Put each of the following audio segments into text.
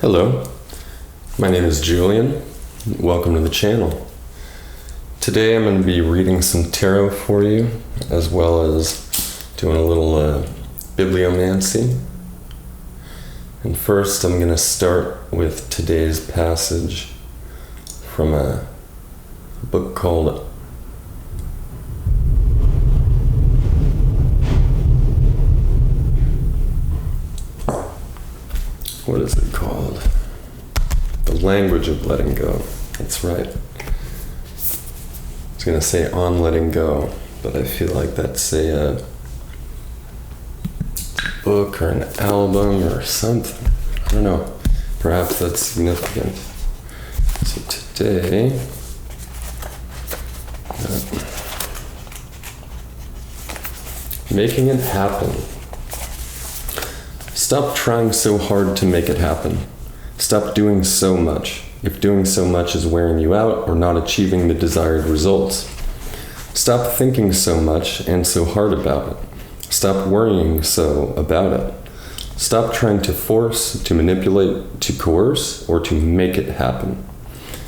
Hello, my name is Julian. Welcome to the channel. Today I'm going to be reading some tarot for you, as well as doing a little bibliomancy. And first I'm going to start with today's passage from a book called what is it called? The Language of Letting Go. That's right. I was going to say On Letting Go, but I feel like that's a book or an album or something. I don't know. Perhaps that's significant. So today, making it happen. Stop trying so hard to make it happen. Stop doing so much, if doing so much is wearing you out or not achieving the desired results. Stop thinking so much and so hard about it. Stop worrying so about it. Stop trying to force, to manipulate, to coerce, or to make it happen.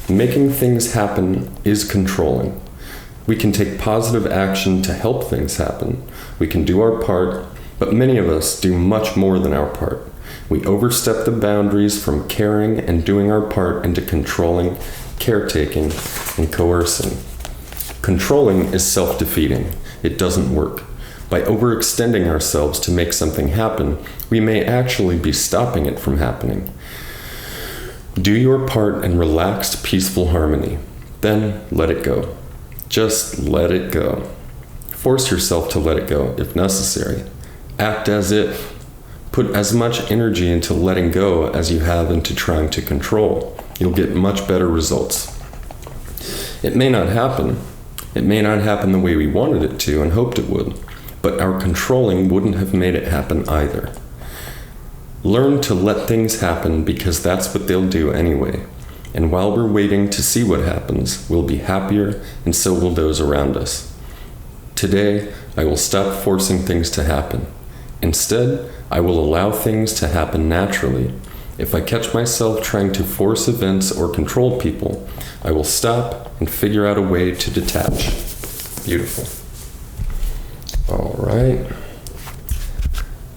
Making things happen is controlling. We can take positive action to help things happen. We can do our part, but many of us do much more than our part. We overstep the boundaries from caring and doing our part into controlling, caretaking, and coercing. Controlling is self-defeating. It doesn't work. By overextending ourselves to make something happen, we may actually be stopping it from happening. Do your part in relaxed, peaceful harmony. Then let it go. Just let it go. Force yourself to let it go if necessary. Act as if. Put as much energy into letting go as you have into trying to control. You'll get much better results. It may not happen. It may not happen the way we wanted it to and hoped it would, but our controlling wouldn't have made it happen either. Learn to let things happen because that's what they'll do anyway. And while we're waiting to see what happens, we'll be happier and so will those around us. Today, I will stop forcing things to happen. Instead, I will allow things to happen naturally. If I catch myself trying to force events or control people, I will stop and figure out a way to detach. Beautiful. All right.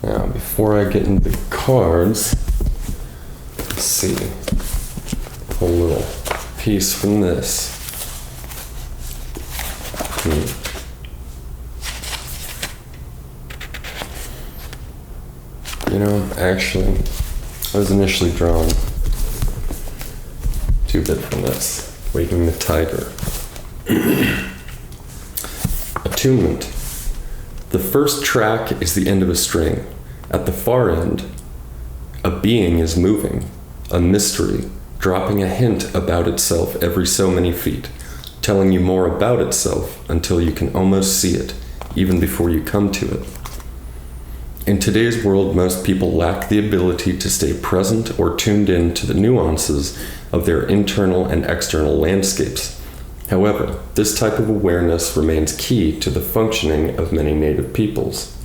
Now, before I get into the cards, let's see. Pull a little piece from this. You know, actually, I was initially drawn to a bit from this. Waking the Tiger. Attunement. The first track is the end of a string. At the far end, a being is moving, a mystery, dropping a hint about itself every so many feet, telling you more about itself until you can almost see it, even before you come to it. In today's world, most people lack the ability to stay present or tuned in to the nuances of their internal and external landscapes. However, this type of awareness remains key to the functioning of many native peoples.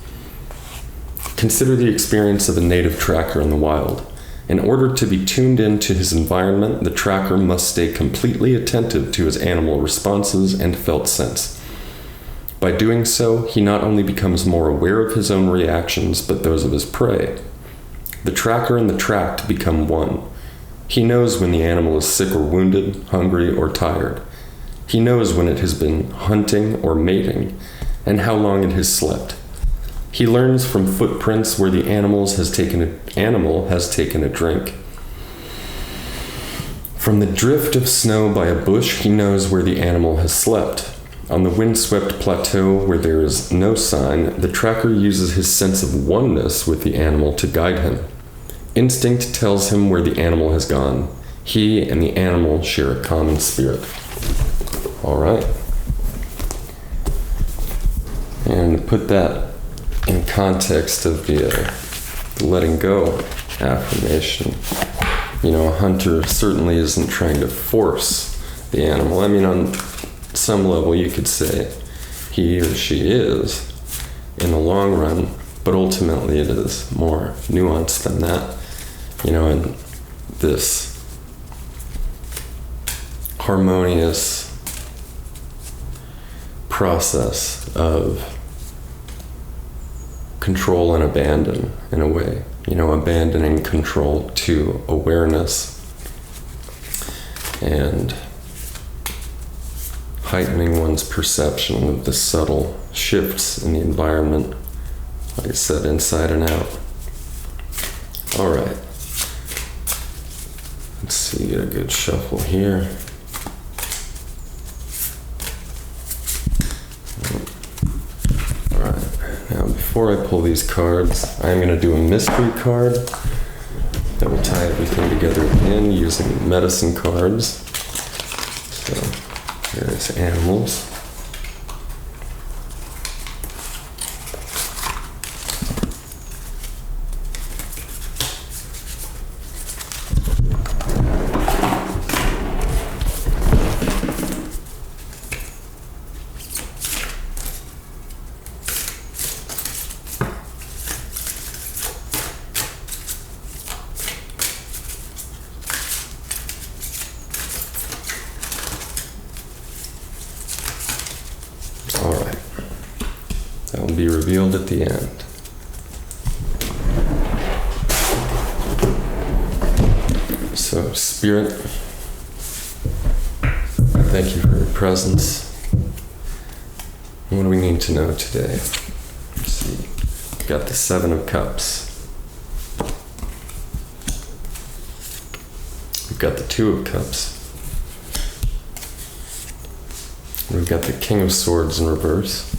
Consider the experience of a native tracker in the wild. In order to be tuned in to his environment, the tracker must stay completely attentive to his animal responses and felt sense. By doing so, he not only becomes more aware of his own reactions, but those of his prey. The tracker and the tracked become one. He knows when the animal is sick or wounded, hungry or tired. He knows when it has been hunting or mating, and how long it has slept. He learns from footprints where the animal has taken a drink. From the drift of snow by a bush, he knows where the animal has slept. On the windswept plateau where there is no sign, the tracker uses his sense of oneness with the animal to guide him. Instinct tells him where the animal has gone. He and the animal share a common spirit. All right. And to put that in context of the letting go affirmation, you know, a hunter certainly isn't trying to force the animal. I mean, on some level you could say he or she is in the long run, but ultimately it is more nuanced than that. You know, and this harmonious process of control and abandon, in a way. Abandoning control to awareness and heightening one's perception of the subtle shifts in the environment, like I said, inside and out. All right. Let's see, get a good shuffle here. All right. Now, before I pull these cards, I'm going to do a mystery card that will tie everything together again using medicine cards. So, there's animals. All right. That will be revealed at the end. So, Spirit, thank you for your presence. What do we need to know today? Let's see. We've got the Seven of Cups. We've got the Two of Cups. We've got the King of Swords in reverse.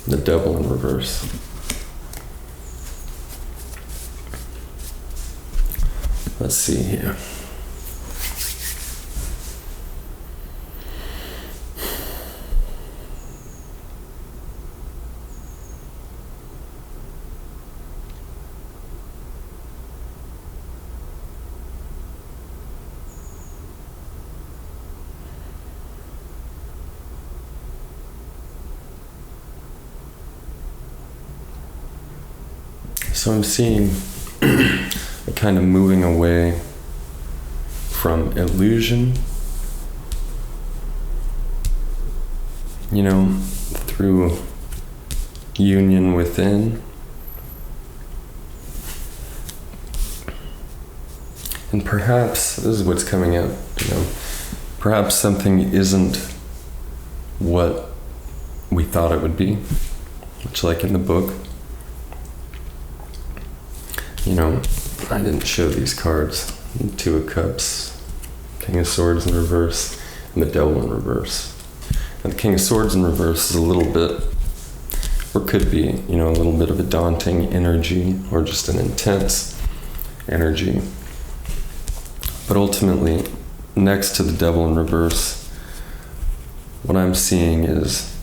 The Devil in reverse. Let's see here. So I'm seeing a kind of moving away from illusion, through union within. And perhaps, this is what's coming out, perhaps something isn't what we thought it would be, much like in the book. I didn't show these cards. Two of Cups, King of Swords in reverse, and the Devil in reverse. And the King of Swords in reverse is a little bit, or could be, a little bit of a daunting energy, or just an intense energy. But ultimately, next to the Devil in reverse, what I'm seeing is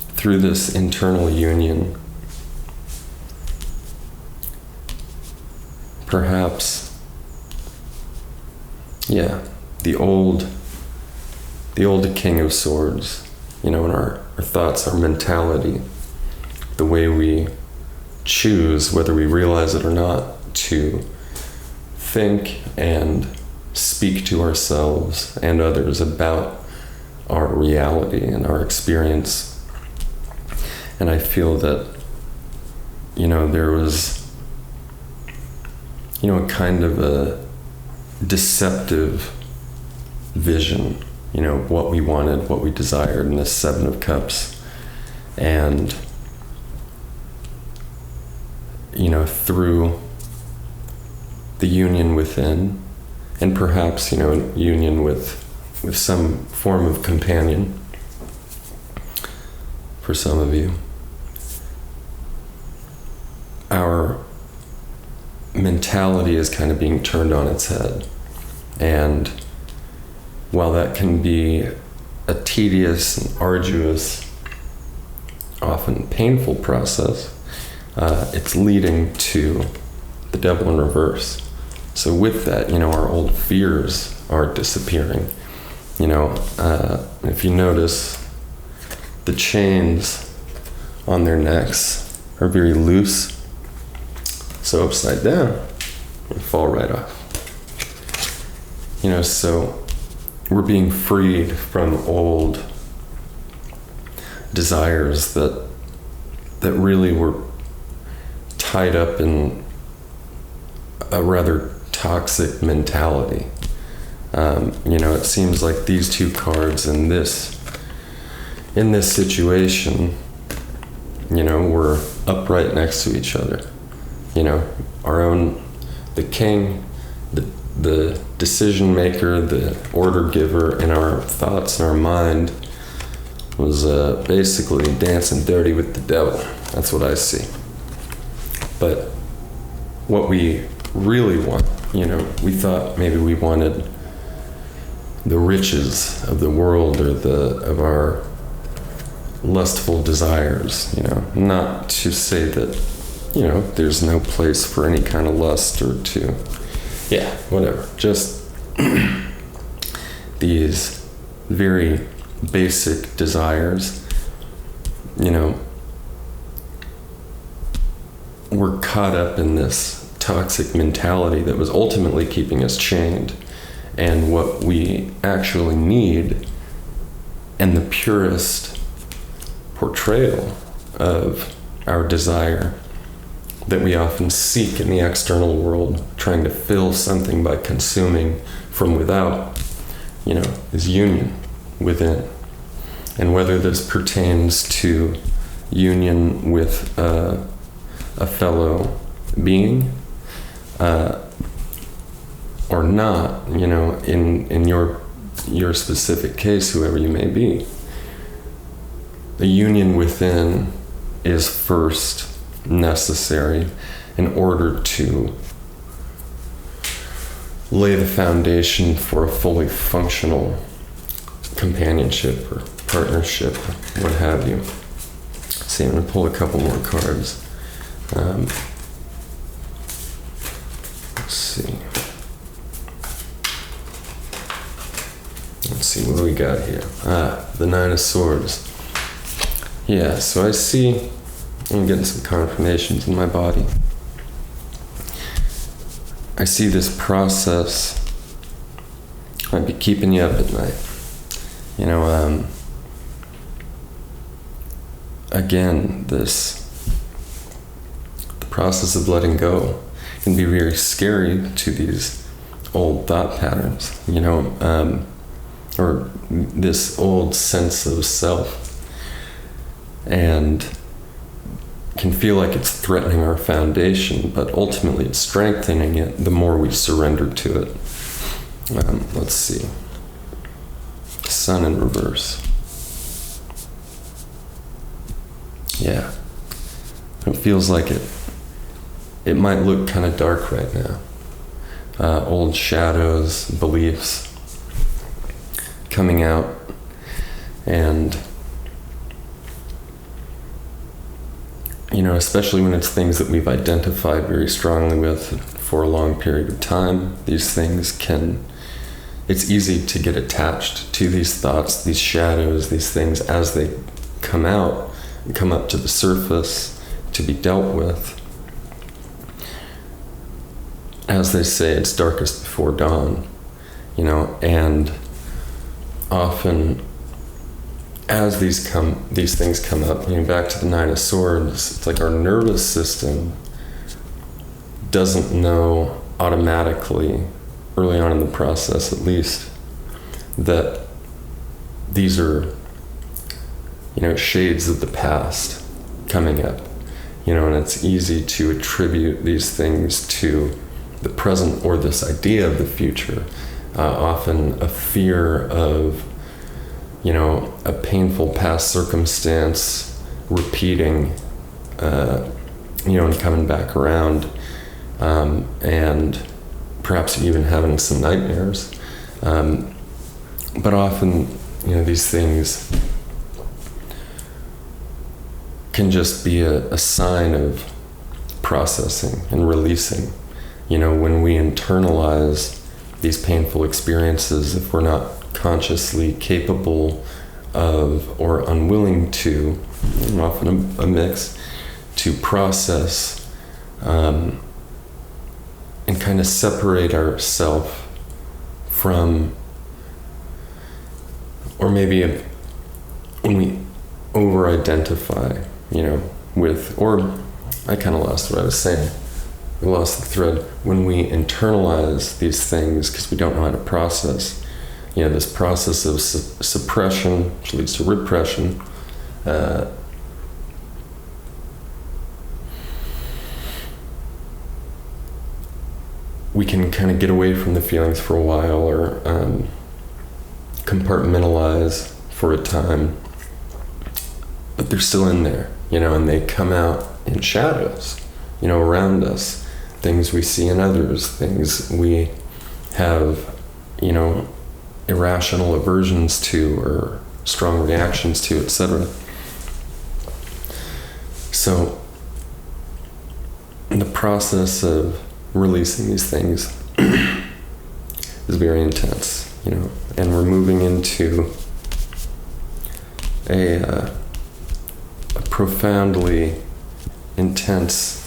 through this internal union, perhaps, the old King of Swords, in our thoughts, our mentality, the way we choose, whether we realize it or not, to think and speak to ourselves and others about our reality and our experience. And I feel that, there was a kind of a deceptive vision, what we wanted, what we desired in this Seven of Cups. And, through the union within, and perhaps, union with some form of companion for some of you, our mentality is kind of being turned on its head. And while that can be a tedious and arduous, often painful process, it's leading to the Devil in reverse. So with that, our old fears are disappearing. If you notice, the chains on their necks are very loose. So upside down, you fall right off. So we're being freed from old desires that really were tied up in a rather toxic mentality. It seems like these two cards in this situation, were upright next to each other. The king, the decision maker, the order giver in our thoughts and our mind was basically dancing dirty with the devil. That's what I see. But what we really want, we thought maybe we wanted the riches of the world or of our lustful desires, not to say that, there's no place for any kind of lust or whatever. Just these very basic desires, we're caught up in this toxic mentality that was ultimately keeping us chained. And what we actually need, and the purest portrayal of our desire that we often seek in the external world, trying to fill something by consuming from without, is union within. And whether this pertains to union with a fellow being or not, in your specific case, whoever you may be, the union within is first necessary in order to lay the foundation for a fully functional companionship or partnership, what have you. See, I'm going to pull a couple more cards. Let's see. What do we got here? The Nine of Swords. Yeah, so I see, I'm getting some confirmations in my body. I see this process might be keeping you up at night. Again, the process of letting go can be very scary to these old thought patterns, or this old sense of self, and can feel like it's threatening our foundation, but ultimately it's strengthening it the more we surrender to it. Let's see. Sun in reverse. Yeah. It feels like it might look kind of dark right now. Old shadows, beliefs coming out, and especially when it's things that we've identified very strongly with for a long period of time, these things it's easy to get attached to these thoughts, these shadows, these things as they come out and come up to the surface to be dealt with. As they say, it's darkest before dawn, and often as these things come up, back to the Nine of Swords, it's like our nervous system doesn't know automatically, early on in the process at least, that these are, shades of the past coming up, and it's easy to attribute these things to the present or this idea of the future, often a fear of, a painful past circumstance repeating, and coming back around, and perhaps even having some nightmares. But often, these things can just be a sign of processing and releasing. When we internalize these painful experiences, if we're not consciously capable of or unwilling to, often a mix, to process and kind of separate ourselves from, or maybe when we over-identify, with, or I kind of lost what I was saying. I lost the thread. When we internalize these things because we don't know how to process, this process of suppression, which leads to repression, we can kind of get away from the feelings for a while, or compartmentalize for a time, but they're still in there, and they come out in shadows, around us, things we see in others, things we have, irrational aversions to or strong reactions to, etc. So the process of releasing these things is very intense, and we're moving into a profoundly intense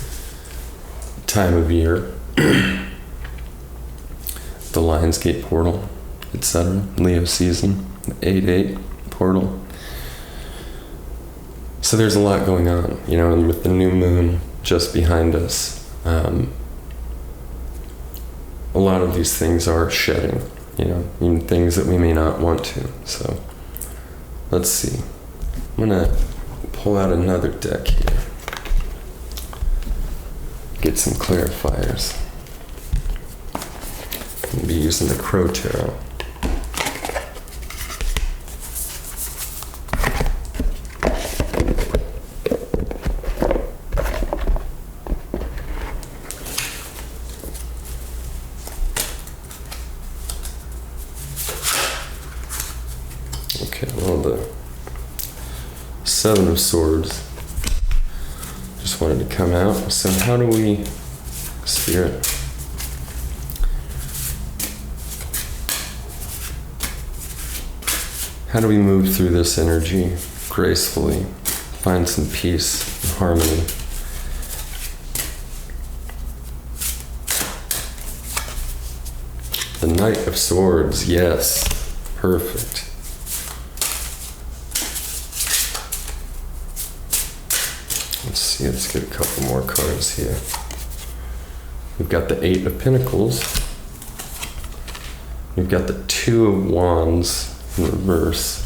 time of year. The Lionsgate portal, etc. Leo season, the 8/8 portal. So there's a lot going on, and with the new moon just behind us, a lot of these things are shedding, even things that we may not want to. So let's see. I'm gonna pull out another deck here. Get some clarifiers. I'll be using the Crow Tarot. Okay, well, the Seven of Swords just wanted to come out. So how do we, Spirit, how do we move through this energy gracefully, find some peace and harmony? The Knight of Swords, yes, perfect. Let's get a couple more cards here. We've got the Eight of Pentacles. We've got the Two of Wands in reverse.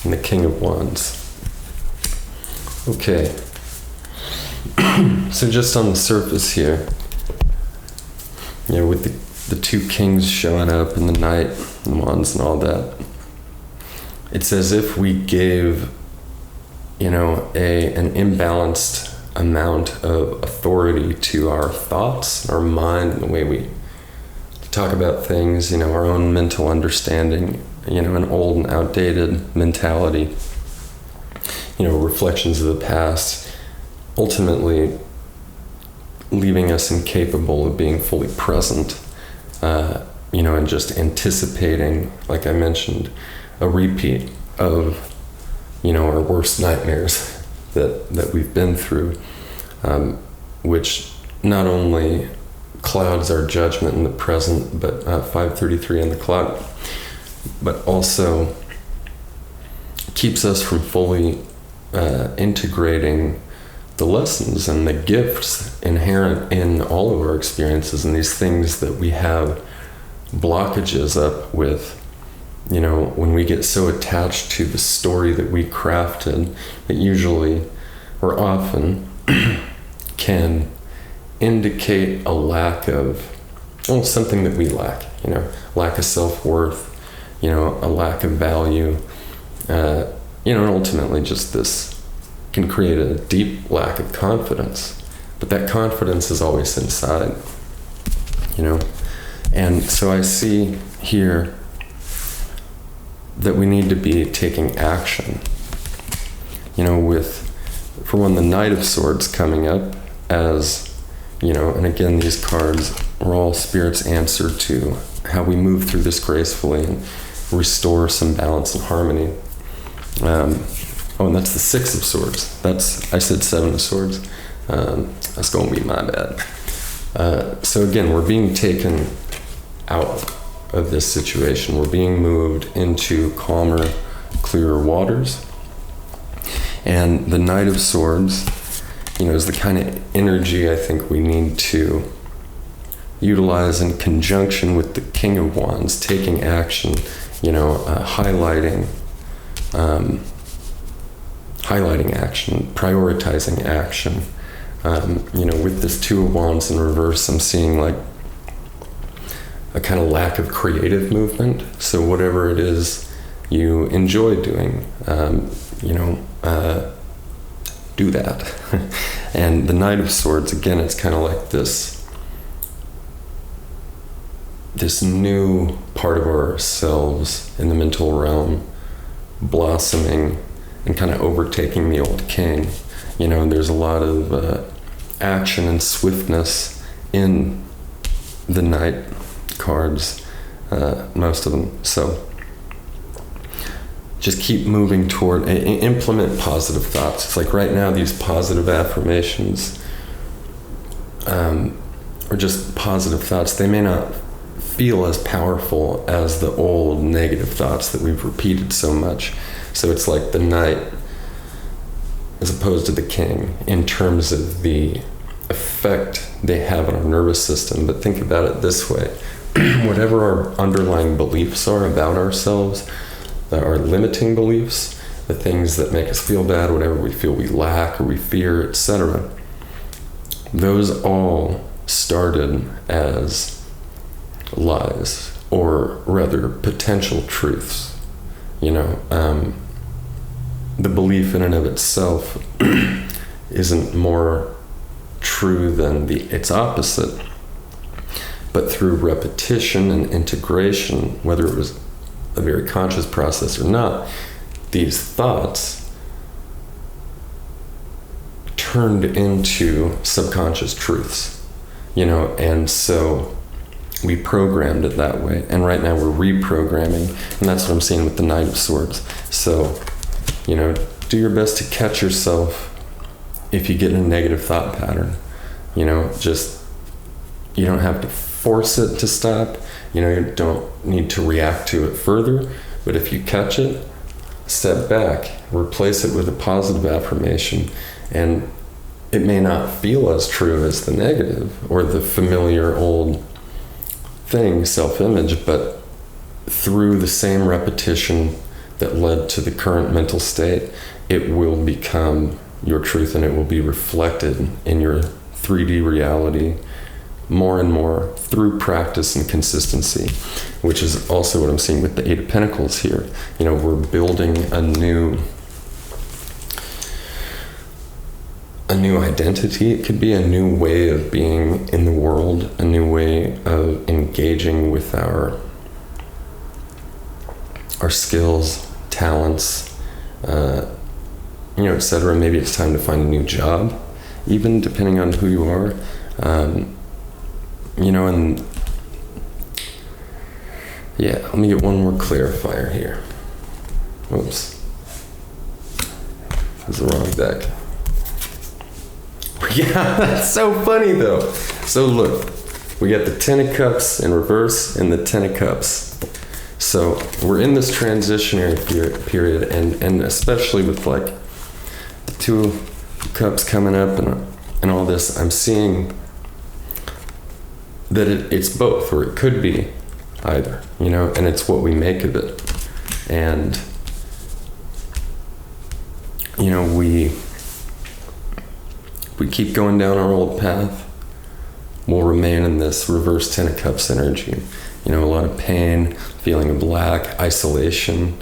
And the King of Wands. Okay. So just on the surface here, with the two kings showing up and the knight and wands and all that, it's as if we gave, an imbalanced amount of authority to our thoughts, our mind, and the way we talk about things, our own mental understanding, an old and outdated mentality, reflections of the past, ultimately leaving us incapable of being fully present. And just anticipating, like I mentioned, a repeat of, our worst nightmares that we've been through, which not only clouds our judgment in the present, but 533 on the clock, but also keeps us from fully integrating the lessons and the gifts inherent in all of our experiences, and these things that we have blockages up with, when we get so attached to the story that we crafted, that usually or often can indicate a lack of, something that we lack, lack of self-worth, a lack of value, and ultimately just this can create a deep lack of confidence, but that confidence is always inside, and so I see here that we need to be taking action, with, for one, the Knight of Swords coming up as, and again, these cards are all Spirit's answer to how we move through this gracefully and restore some balance and harmony. Oh, and that's the Six of Swords. I said Seven of Swords. That's going to be my bad. So again, we're being taken out of this situation. We're being moved into calmer, clearer waters. And the Knight of Swords, is the kind of energy I think we need to utilize in conjunction with the King of Wands, taking action, highlighting action, prioritizing action. With this Two of Wands in reverse, I'm seeing like a kind of lack of creative movement. So whatever it is you enjoy doing, do that. And the Knight of Swords, again, it's kind of like this new part of ourselves in the mental realm blossoming and kind of overtaking the old king. There's a lot of action and swiftness in the Knight cards, most of them. So just keep moving toward, implement positive thoughts. It's like right now, these positive affirmations, or just positive thoughts, they may not feel as powerful as the old negative thoughts that we've repeated so much. So it's like the Knight as opposed to the King in terms of the effect they have on our nervous system. But think about it this way. Whatever our underlying beliefs are about ourselves, our limiting beliefs, the things that make us feel bad, whatever we feel we lack or we fear, etc., those all started as lies, or rather potential truths. The belief in and of itself isn't more true than its opposite, but through repetition and integration, whether it was a very conscious process or not, these thoughts turned into subconscious truths, and so we programmed it that way. And right now we're reprogramming, and that's what I'm seeing with the Knight of Swords. So, do your best to catch yourself if you get in a negative thought pattern. You don't have to force it to stop. You don't need to react to it further. But if you catch it, step back, replace it with a positive affirmation, and it may not feel as true as the negative or the familiar old thing, self-image, but through the same repetition that led to the current mental state, it will become your truth, and it will be reflected in your 3D reality more and more through practice and consistency, which is also what I'm seeing with the Eight of Pentacles here. We're building a new identity. It could be a new way of being in the world, a new way of engaging with our skills, talents, etc. Maybe it's time to find a new job, even depending on who you are. And yeah, let me get one more clarifier here. Whoops. That was the wrong deck. Yeah, that's so funny though. So look, we got the Ten of Cups in reverse and the Ten of Cups. So we're in this transitionary period, and especially with like the Two of Cups coming up and all this, I'm seeing that it's both, or it could be either, and it's what we make of it. And we keep going down our old path, we'll remain in this reverse Ten of Cups energy. A lot of pain, feeling of lack, isolation,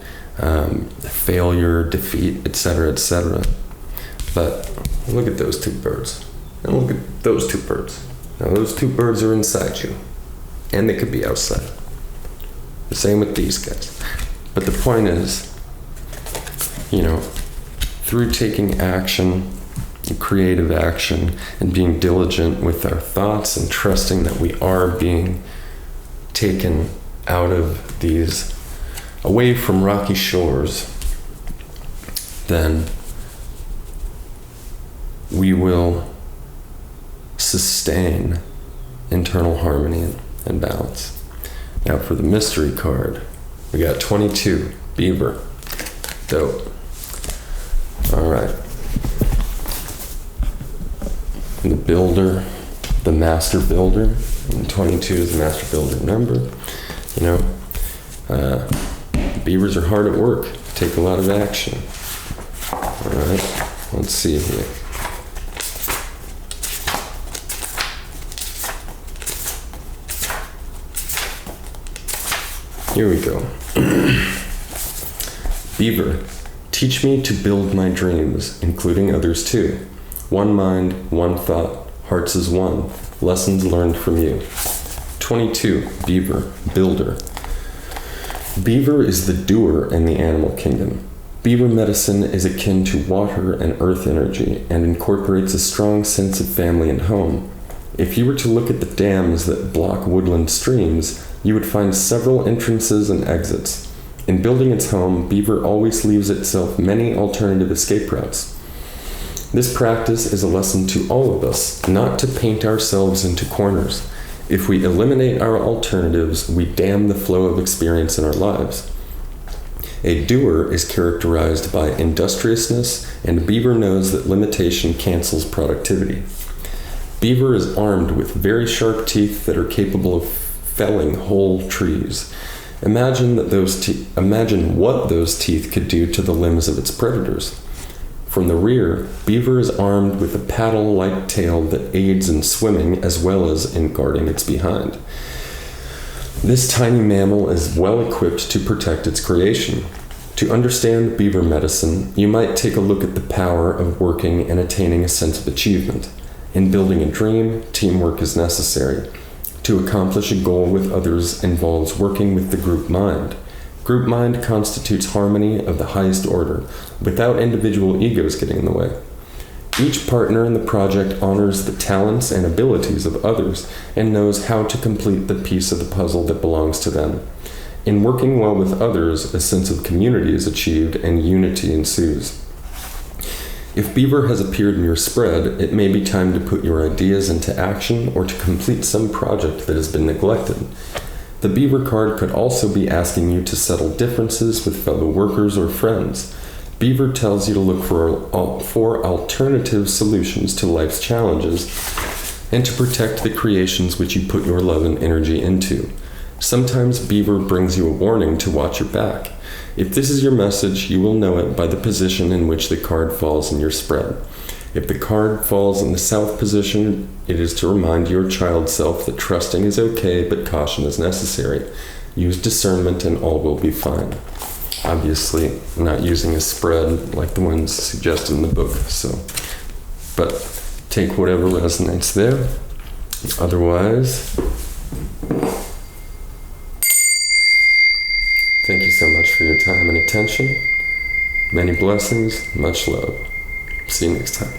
failure, defeat, etc., etc. But look at those two birds, and look at those two birds. Now those two birds are inside you, and they could be outside. The same with these guys. But the point is, through taking action, creative action, and being diligent with our thoughts and trusting that we are being taken out of these, away from rocky shores, then we will sustain internal harmony and balance. Now for the mystery card, we got 22, Beaver. Dope. All right. The builder, the master builder, and 22 is the master builder number. You know, beavers are hard at work, take a lot of action. All right, let's see here. Here we go. Beaver, teach me to build my dreams, including others too. One mind, one thought, hearts as one, lessons learned from you. 22, Beaver, builder. Beaver is the doer in the animal kingdom. Beaver medicine is akin to water and earth energy and incorporates a strong sense of family and home. If you were to look at the dams that block woodland streams, you would find several entrances and exits. In building its home, beaver always leaves itself many alternative escape routes. This practice is a lesson to all of us, not to paint ourselves into corners. If we eliminate our alternatives, we dam the flow of experience in our lives. A doer is characterized by industriousness, and beaver knows that limitation cancels productivity. Beaver is armed with very sharp teeth that are capable of felling whole trees. Imagine what those teeth could do to the limbs of its predators. From the rear, beaver is armed with a paddle-like tail that aids in swimming as well as in guarding its behind. This tiny mammal is well equipped to protect its creation. To understand beaver medicine, you might take a look at the power of working and attaining a sense of achievement. In building a dream, teamwork is necessary. To accomplish a goal with others involves working with the group mind. Group mind constitutes harmony of the highest order, without individual egos getting in the way. Each partner in the project honors the talents and abilities of others and knows how to complete the piece of the puzzle that belongs to them. In working well with others, a sense of community is achieved and unity ensues. If beaver has appeared in your spread, it may be time to put your ideas into action or to complete some project that has been neglected. The beaver card could also be asking you to settle differences with fellow workers or friends. Beaver tells you to look for alternative solutions to life's challenges and to protect the creations which you put your love and energy into. Sometimes beaver brings you a warning to watch your back. If this is your message, you will know it by the position in which the card falls in your spread. If the card falls in the south position, it is to remind your child self that trusting is okay, but caution is necessary. Use discernment and all will be fine. Obviously, I'm not using a spread like the ones suggested in the book, but take whatever resonates there. Otherwise, thank you so much for your time and attention. Many blessings, much love. See you next time.